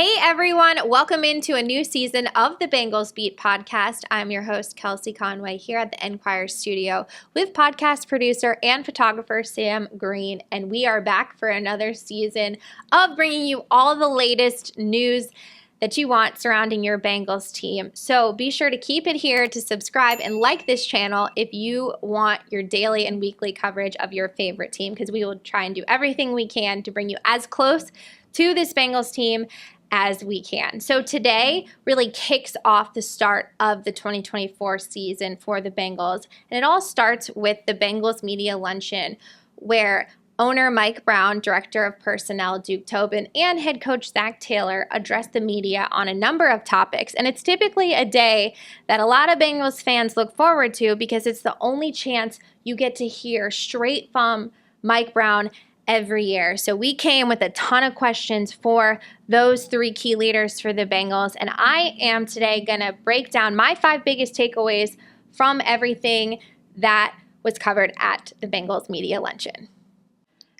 Hey everyone, welcome into a new season of the Bengals Beat Podcast. I'm your host, Kelsey Conway, here at the Enquirer studio with podcast producer and photographer Sam Greene, and we are back for another season of bringing you all the latest news that you want surrounding your Bengals team. So be sure to keep it here to subscribe and like this channel if you want your daily and weekly coverage of your favorite team, because we will try and do everything we can to bring you as close to this Bengals team as we can. So today really kicks off the start of the 2024 season for the Bengals, and it all starts with the Bengals media luncheon, where owner Mike Brown, director of personnel Duke Tobin, and head coach Zach Taylor addressed the media on a number of topics. And it's typically a day that a lot of Bengals fans look forward to because it's the only chance you get to hear straight from Mike Brown every year. So we came with a ton of questions for those three key leaders for the Bengals, and I am today going to break down my 5 biggest takeaways from everything that was covered at the Bengals media luncheon.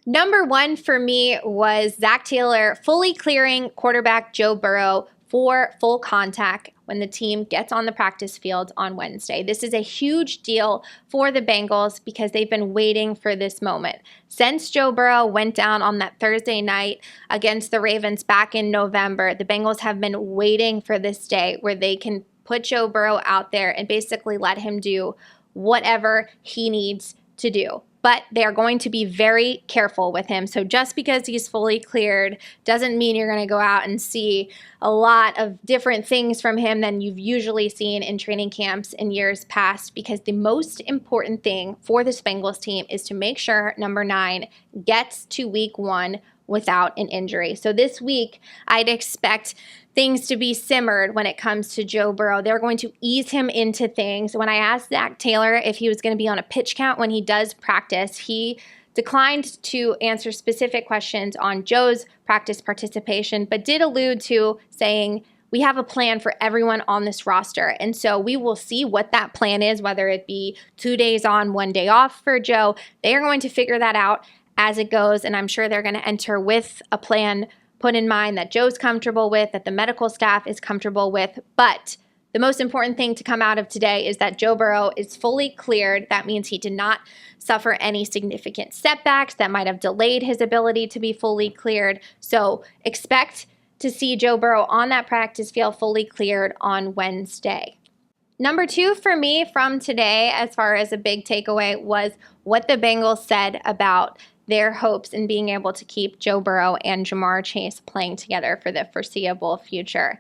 Number 1 for me was Zach Taylor fully clearing quarterback Joe Burrow for full contact when the team gets on the practice field on Wednesday. This is a huge deal for the Bengals because they've been waiting for this moment. Since Joe Burrow went down on that Thursday night against the Ravens back in November, the Bengals have been waiting for this day where they can put Joe Burrow out there and basically let him do whatever he needs to do. But they are going to be very careful with him. So just because he's fully cleared doesn't mean you're going to go out and see a lot of different things from him than you've usually seen in training camps in years past, because the most important thing for this Bengals team is to make sure number 9 gets to week 1 without an injury. So this week, I'd expect things to be simmered when it comes to Joe Burrow. They're going to ease him into things. When I asked Zach Taylor if he was going to be on a pitch count when he does practice, he declined to answer specific questions on Joe's practice participation, but did allude to saying, we have a plan for everyone on this roster. And so we will see what that plan is, whether it be 2 days on, 1 day off for Joe. They are going to figure that out as it goes, and I'm sure they're going to enter with a plan put in mind that Joe's comfortable with, that the medical staff is comfortable with. But the most important thing to come out of today is that Joe Burrow is fully cleared. That means he did not suffer any significant setbacks that might have delayed his ability to be fully cleared. So expect to see Joe Burrow on that practice field fully cleared on Wednesday. Number 2 for me from today, as far as a big takeaway, was what the Bengals said about their hopes in being able to keep Joe Burrow and Ja'Marr Chase playing together for the foreseeable future.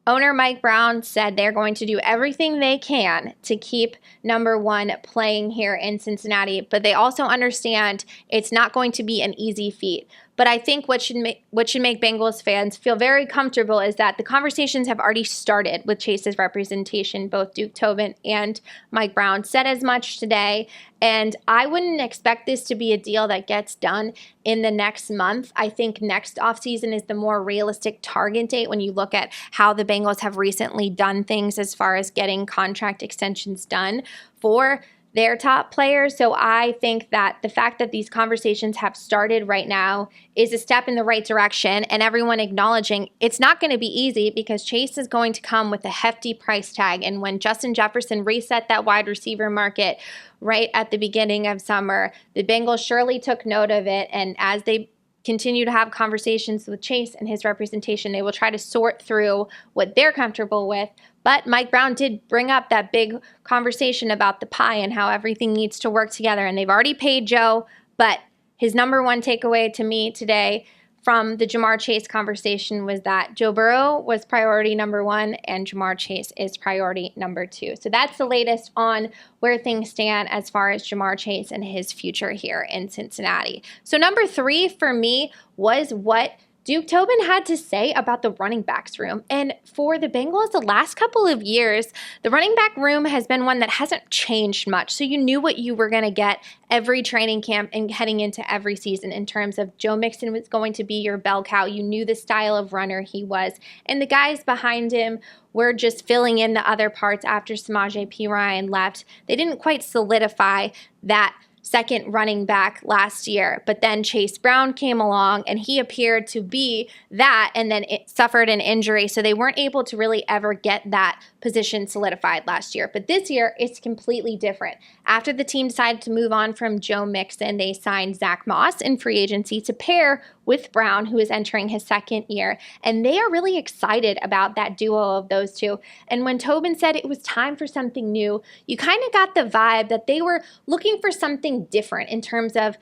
Owner Mike Brown said they're going to do everything they can to keep number 1 playing here in Cincinnati, but they also understand it's not going to be an easy feat. But I think what should make Bengals fans feel very comfortable is that the conversations have already started with Chase's representation. Both Duke Tobin and Mike Brown said as much today, and I wouldn't expect this to be a deal that gets done in the next month. I think next offseason is the more realistic target date when you look at how the Bengals have recently done things as far as getting contract extensions done for their top players. So I think that the fact that these conversations have started right now is a step in the right direction, and everyone acknowledging it's not going to be easy because Chase is going to come with a hefty price tag. And when Justin Jefferson reset that wide receiver market right at the beginning of summer, the Bengals surely took note of it, and as they continue to have conversations with Chase and his representation, they will try to sort through what they're comfortable with. But Mike Brown did bring up that big conversation about the pie and how everything needs to work together. And they've already paid Joe, but his number 1 takeaway to me today from the Ja'Marr Chase conversation was that Joe Burrow was priority number 1 and Ja'Marr Chase is priority number 2. So that's the latest on where things stand as far as Ja'Marr Chase and his future here in Cincinnati. So number 3 for me was what Duke Tobin had to say about the running backs room. And for the Bengals, the last couple of years, the running back room has been one that hasn't changed much. So you knew what you were going to get every training camp and heading into every season in terms of Joe Mixon was going to be your bell cow. You knew the style of runner he was. And the guys behind him were just filling in the other parts after Samaje Perine left. They didn't quite solidify that second running back last year, but then Chase Brown came along and he appeared to be that, and then it suffered an injury, so they weren't able to really ever get that position solidified last year. But this year, it's completely different. After the team decided to move on from Joe Mixon, they signed Zach Moss in free agency to pair with Brown, who is entering his second year, and they are really excited about that duo of those two. And when Tobin said it was time for something new, you kind of got the vibe that they were looking for something different in terms of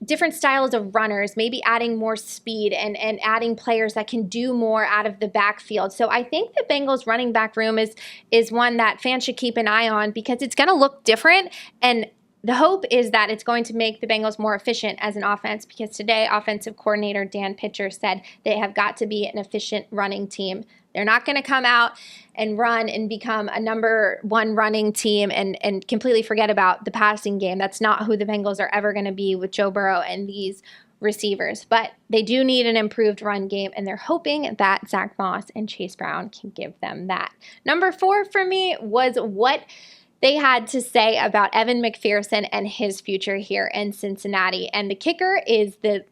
different styles of runners, maybe adding more speed and adding players that can do more out of the backfield. So I think the Bengals running back room is one that fans should keep an eye on because it's going to look different, and the hope is that it's going to make the Bengals more efficient as an offense, because today offensive coordinator Dan Pitcher said they have got to be an efficient running team. They're not going to come out and run and become a number one running team and completely forget about the passing game. That's not who the Bengals are ever going to be with Joe Burrow and these receivers. But they do need an improved run game, and they're hoping that Zach Moss and Chase Brown can give them that. Number 4 for me was what they had to say about Evan McPherson and his future here in Cincinnati. And the kicker is the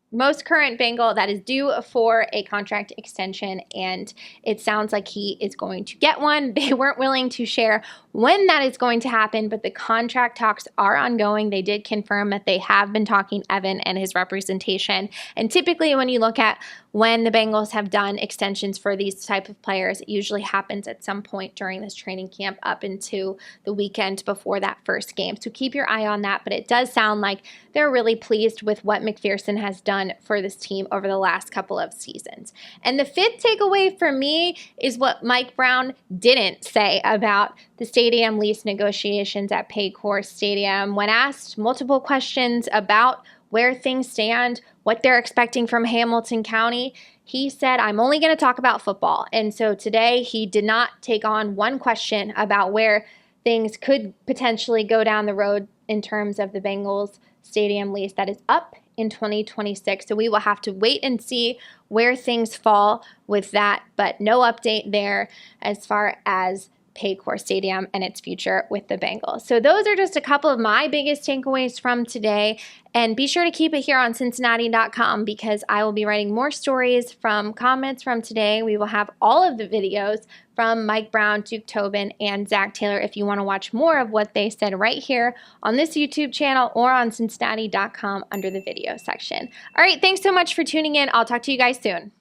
most current Bengal that is due for a contract extension, and it sounds like he is going to get one. They weren't willing to share when that is going to happen, but the contract talks are ongoing. They did confirm that they have been talking Evan and his representation. And typically when you look at when the Bengals have done extensions for these type of players, it usually happens at some point during this training camp up into the weekend before that first game. So keep your eye on that, but it does sound like they're really pleased with what McPherson has done for this team over the last couple of seasons. And the 5th takeaway for me is what Mike Brown didn't say about the stadium lease negotiations at Paycor Stadium. When asked multiple questions about where things stand, what they're expecting from Hamilton County, he said, I'm only going to talk about football. And so today he did not take on one question about where things could potentially go down the road in terms of the Bengals stadium lease that is up in 2026. So we will have to wait and see where things fall with that, but no update there as far as Paycor Stadium and its future with the Bengals. So those are just a couple of my biggest takeaways from today. And be sure to keep it here on Cincinnati.com because I will be writing more stories from comments from today. We will have all of the videos from Mike Brown, Duke Tobin, and Zach Taylor if you want to watch more of what they said right here on this YouTube channel or on Cincinnati.com under the video section. All right, thanks so much for tuning in. I'll talk to you guys soon.